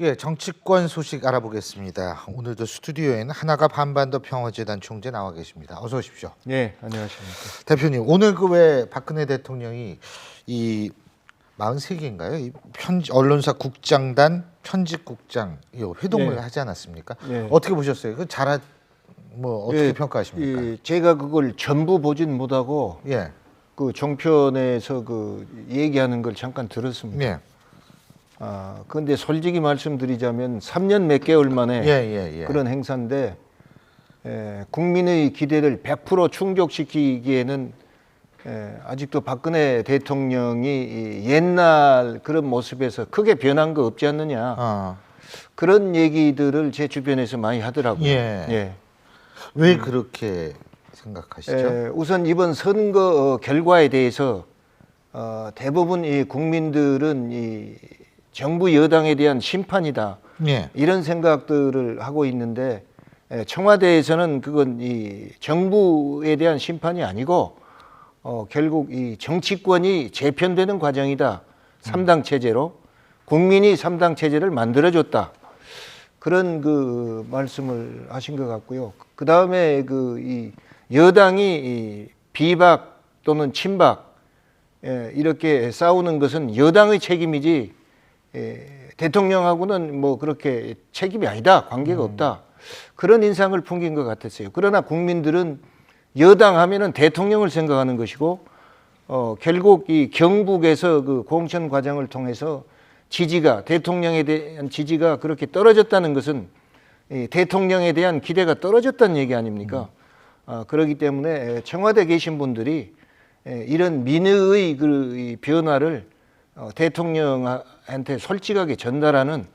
예, 정치권 소식 알아보겠습니다. 오늘도 스튜디오에는 한나갑 한반도 평화재단 총재 나와 계십니다. 어서 오십시오. 네, 안녕하십니까. 대표님, 오늘 그 왜 박근혜 대통령이 이 43개인가요? 이 언론사 국장단 편집국장 회동을 네. 하지 않았습니까? 네. 어떻게 보셨어요? 그 어떻게 예, 평가하십니까? 제가 그걸 전부 보진 못하고 예, 그 종편에서 그 얘기하는 걸 잠깐 들었습니다. 예, 그런데 솔직히 말씀드리자면 3년 몇 개월 만에 예. 그런 행사인데 국민의 기대를 100% 충족시키기에는 아직도 박근혜 대통령이 이 옛날 그런 모습에서 크게 변한 거 없지 않느냐. 그런 얘기들을 제 주변에서 많이 하더라고요. 예. 왜 그렇게 생각하시죠? 우선 이번 선거 결과에 대해서 대부분 이 국민들은 이 정부 여당에 대한 심판이다. 예, 이런 생각들을 하고 있는데 청와대에서는 그건 이 정부에 대한 심판이 아니고 결국 이 정치권이 재편되는 과정이다. 3당 체제로 국민이 3당 체제를 만들어줬다. 그런 그 말씀을 하신 것 같고요. 그 다음에 이 여당이 이 비박 또는 친박 이렇게 싸우는 것은 여당의 책임이지 대통령하고는 뭐 그렇게 책임이 아니다. 관계가 없다. 그런 인상을 풍긴 것 같았어요. 그러나 국민들은 여당 하면은 대통령을 생각하는 것이고 결국 이 경북에서 그 공천 과정을 통해서 지지가 대통령에 대한 지지가 그렇게 떨어졌다는 것은 이 대통령에 대한 기대가 떨어졌다는 얘기 아닙니까? 그렇기 때문에 청와대 계신 분들이 이런 민의의 그 변화를 대통령한테 솔직하게 전달하는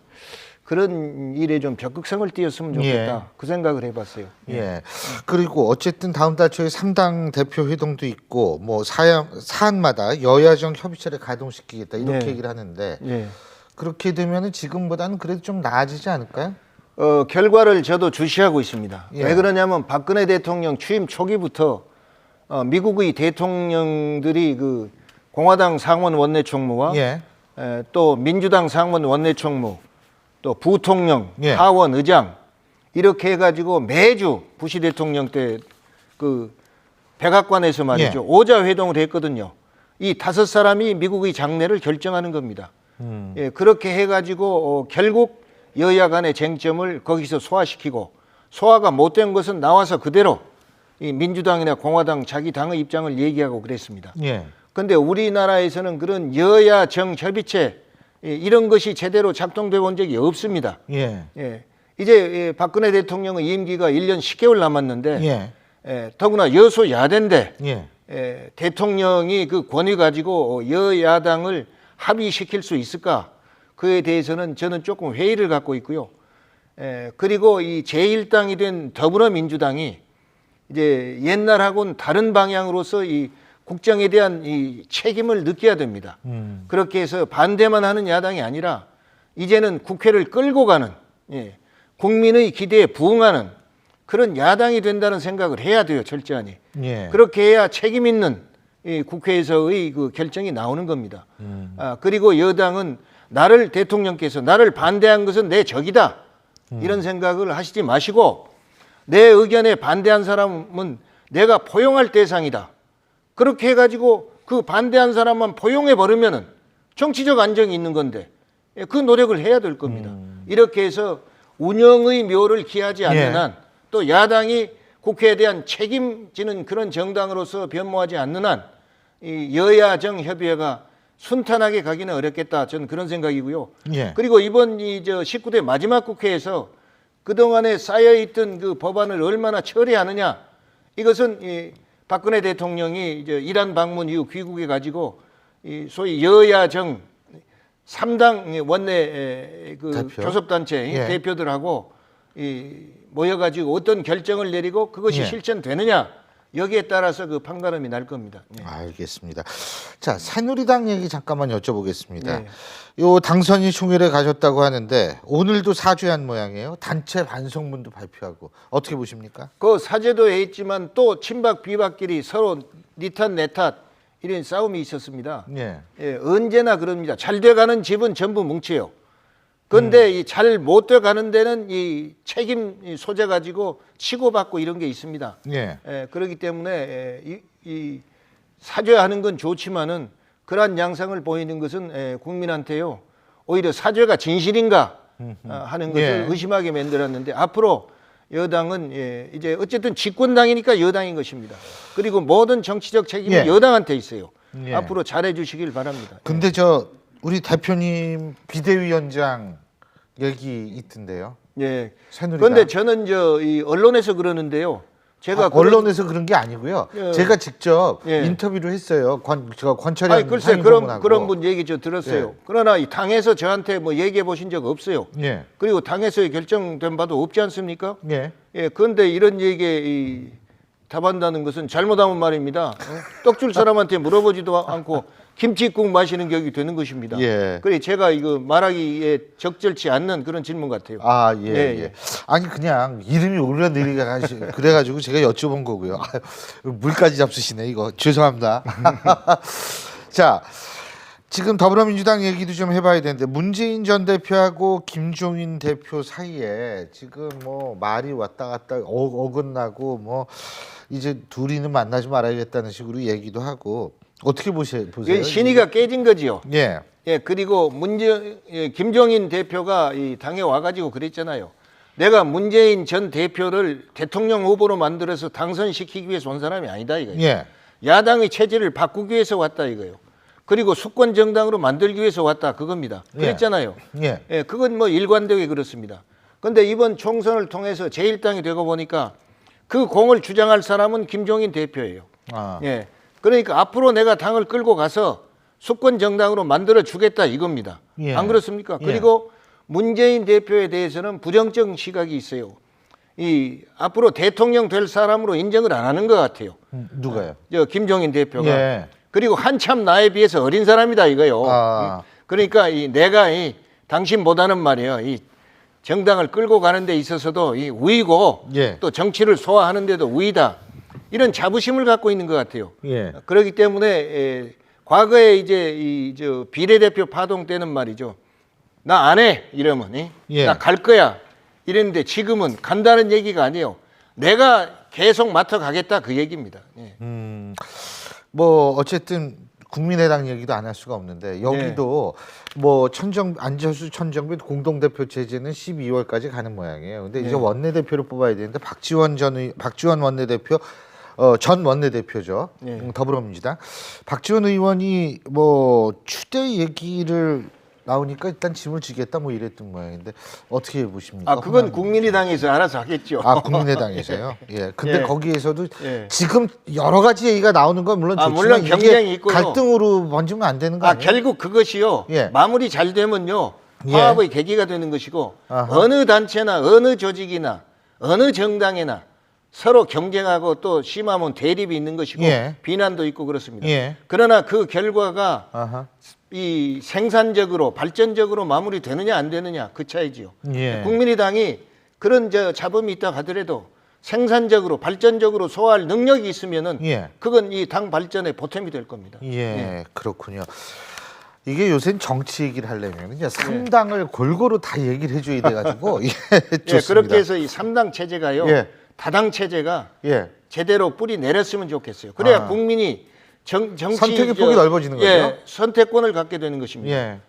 그런 일에 좀 적극성을 띄었으면 좋겠다. 예. 그 생각을 해봤어요. 예. 그리고 어쨌든 다음 달 초에 3당 대표 회동도 있고 뭐 사안마다 여야정 협의체를 가동시키겠다 이렇게 네. 얘기를 하는데 예. 그렇게 되면은 지금보다는 그래도 좀 나아지지 않을까요? 결과를 저도 주시하고 있습니다. 예. 왜 그러냐면 박근혜 대통령 취임 초기부터 미국의 대통령들이 그 공화당 상원 원내 총무와 예. 또 민주당 상원 원내 총무 또 부통령, 예. 하원 의장 이렇게 해가지고 매주 부시 대통령 때 그 백악관에서 말이죠. 예. 오자 회동을 했거든요. 이 5사람이 미국의 장래를 결정하는 겁니다. 예, 그렇게 해가지고 결국 여야 간의 쟁점을 거기서 소화시키고 소화가 못된 것은 나와서 그대로 이 민주당이나 공화당 자기 당의 입장을 얘기하고 그랬습니다. 예. 그런데 우리나라에서는 그런 여야 정 협의체 이런 것이 제대로 작동되어 온 적이 없습니다. 예. 예. 이제 박근혜 대통령의 임기가 1년 10개월 남았는데 예. 더구나 여소야대인데 예. 대통령이 그 권위 가지고 여야당을 합의시킬 수 있을까? 그에 대해서는 저는 조금 회의를 갖고 있고요. 그리고 이 제1당이 된 더불어민주당이 이제 옛날하고는 다른 방향으로서 이 국정에 대한 이 책임을 느껴야 됩니다. 그렇게 해서 반대만 하는 야당이 아니라 이제는 국회를 끌고 가는 국민의 기대에 부응하는 그런 야당이 된다는 생각을 해야 돼요. 철저하니. 예. 그렇게 해야 책임 있는 이 국회에서의 그 결정이 나오는 겁니다. 그리고 여당은 대통령께서 나를 반대한 것은 내 적이다. 이런 생각을 하시지 마시고 내 의견에 반대한 사람은 내가 포용할 대상이다. 그렇게 해가지고 그 반대한 사람만 포용해 버리면은 정치적 안정이 있는 건데 그 노력을 해야 될 겁니다. 이렇게 해서 운영의 묘를 기하지 않는 예. 한 또 야당이 국회에 대한 책임지는 그런 정당으로서 변모하지 않는 한 이 여야정 협의회가 순탄하게 가기는 어렵겠다. 저는 그런 생각이고요. 예. 그리고 이번 19대 마지막 국회에서 그동안에 쌓여있던 그 법안을 얼마나 처리하느냐 이것은 박근혜 대통령이 이제 이란 방문 이후 귀국해 가지고 이 소위 여야정 3당 원내 그 대표. 교섭단체 예. 대표들하고 모여가지고 어떤 결정을 내리고 그것이 예. 실천되느냐 여기에 따라서 그 판가름이 날 겁니다. 예. 알겠습니다. 자, 새누리당 얘기 잠깐만 여쭤보겠습니다. 네. 요 당선인 총회를 가셨다고 하는데 오늘도 사죄한 모양이에요. 단체 반성문도 발표하고 어떻게 보십니까? 그 사죄도 했지만 또 친박 비박끼리 서로 니 탓 내 탓 이런 싸움이 있었습니다. 예. 언제나 그럽니다. 잘 돼가는 집은 전부 뭉쳐요. 그런데 이 잘 못 돼가는 데는 이 책임 소재 가지고 치고받고 이런 게 있습니다. 예. 그렇기 때문에 이 사죄하는 건 좋지만은 그러한 양상을 보이는 것은 국민한테요 오히려 사죄가 진실인가 하는 것을 예. 의심하게 만들었는데 앞으로 여당은 이제 어쨌든 집권당이니까 여당인 것입니다. 그리고 모든 정치적 책임은 예. 여당한테 있어요. 예. 앞으로 잘해 주시길 바랍니다. 근데 우리 대표님 비대위원장 얘기 있던데요. 예. 새누리당. 그런데 저는 이 언론에서 그러는데요. 제가 언론에서 그런 게 아니고요. 예. 제가 직접 예. 인터뷰를 했어요. 권철현 아니 글쎄 상임고문하고. 그런 분 얘기 저 들었어요. 예. 그러나 이 당에서 저한테 뭐 얘기해 보신 적 없어요. 예. 그리고 당에서 결정된 바도 없지 않습니까? 예. 예. 그런데 이런 얘기에 답한다는 것은 잘못하면 말입니다. 떡줄 사람한테 물어보지도 않고 김치국 마시는 격이 되는 것입니다. 예. 그래 제가 이거 말하기에 적절치 않는 그런 질문 같아요. 아, 예, 예, 예. 예. 아니 그냥 이름이 오르내리가 그래가지고 제가 여쭤본 거고요. 아유, 물까지 잡수시네 이거. 죄송합니다. 자, 지금 더불어민주당 얘기도 좀 해봐야 되는데 문재인 전 대표하고 김종인 대표 사이에 지금 뭐 말이 왔다 갔다 어긋나고 뭐 이제 둘이는 만나지 말아야겠다는 식으로 얘기도 하고 어떻게 보세요? 신의가 깨진 거지요. 예. 예, 그리고 김종인 대표가 이 당에 와가지고 그랬잖아요. 내가 문재인 전 대표를 대통령 후보로 만들어서 당선시키기 위해서 온 사람이 아니다 이거예요. 예. 야당의 체질을 바꾸기 위해서 왔다 이거예요. 그리고 수권 정당으로 만들기 위해서 왔다 그겁니다. 그랬잖아요. 예. 예, 그건 뭐 일관되게 그렇습니다. 그런데 이번 총선을 통해서 제1당이 되고 보니까 그 공을 주장할 사람은 김종인 대표예요. 아. 예. 그러니까 앞으로 내가 당을 끌고 가서 수권 정당으로 만들어 주겠다 이겁니다. 예. 안 그렇습니까? 예. 그리고 문재인 대표에 대해서는 부정적 시각이 있어요. 이 앞으로 대통령 될 사람으로 인정을 안 하는 것 같아요. 누가요? 김종인 대표가. 예. 그리고 한참 나에 비해서 어린 사람이다 이거요. 아. 그러니까 내가 당신보다는 말이에요. 이 정당을 끌고 가는 데 있어서도 이 우위고 예. 또 정치를 소화하는 데도 우위다. 이런 자부심을 갖고 있는 것 같아요. 예. 그렇기 때문에 과거에 이제 저 비례대표 파동 때는 말이죠. 나 안 해 이러면 예. 나 갈 거야 이랬는데 지금은 간다는 얘기가 아니에요. 내가 계속 맡아가겠다 그 얘기입니다. 예. 뭐 어쨌든 국민의당 얘기도 안 할 수가 없는데 여기도 뭐 안철수 천정배 공동대표 체제는 12월까지 가는 모양이에요. 근데 이제 원내대표를 뽑아야 되는데 박지원 원내대표 전 원내대표죠. 더불어민주당 박지원 의원이 뭐 추대 얘기를 나오니까 일단 짐을 지겠다 뭐 이랬던 모양인데 어떻게 보십니까? 그건 국민의당에서 알아서 하겠죠. 국민의당에서요. 예. 근데 예. 거기에서도 예. 지금 여러 가지 얘기가 나오는 건 물론 좋지만 물론 이게 경쟁이 있고요. 갈등으로 번지면 안 되는 거 아니에요? 결국 그것이요. 예. 마무리 잘 되면요. 예. 화합의 계기가 되는 것이고 아하. 어느 단체나 어느 조직이나 어느 정당이나 서로 경쟁하고 또 심하면 대립이 있는 것이고 예. 비난도 있고 그렇습니다. 예. 그러나 그 결과가 아하. 이 생산적으로 발전적으로 마무리되느냐 안 되느냐 그 차이지요. 예. 국민의당이 그런 자본이 있다 하더라도 생산적으로 발전적으로 소화할 능력이 있으면은 예. 그건 이 당 발전에 보탬이 될 겁니다. 예, 그렇군요. 이게 요새 정치 얘기를 하려면요, 3당을 골고루 다 얘기를 해줘야 돼가지고 예, 좋습니다. 그렇게 해서 이 3당 체제가요, 예. 다당 체제가 예. 제대로 뿌리 내렸으면 좋겠어요. 그래야 국민이 정치 선택의 폭이 넓어지는 거죠. 선택권을 갖게 되는 것입니다. 예,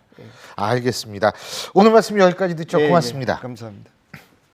알겠습니다. 오늘 말씀 여기까지 듣죠. 고맙습니다. 감사합니다.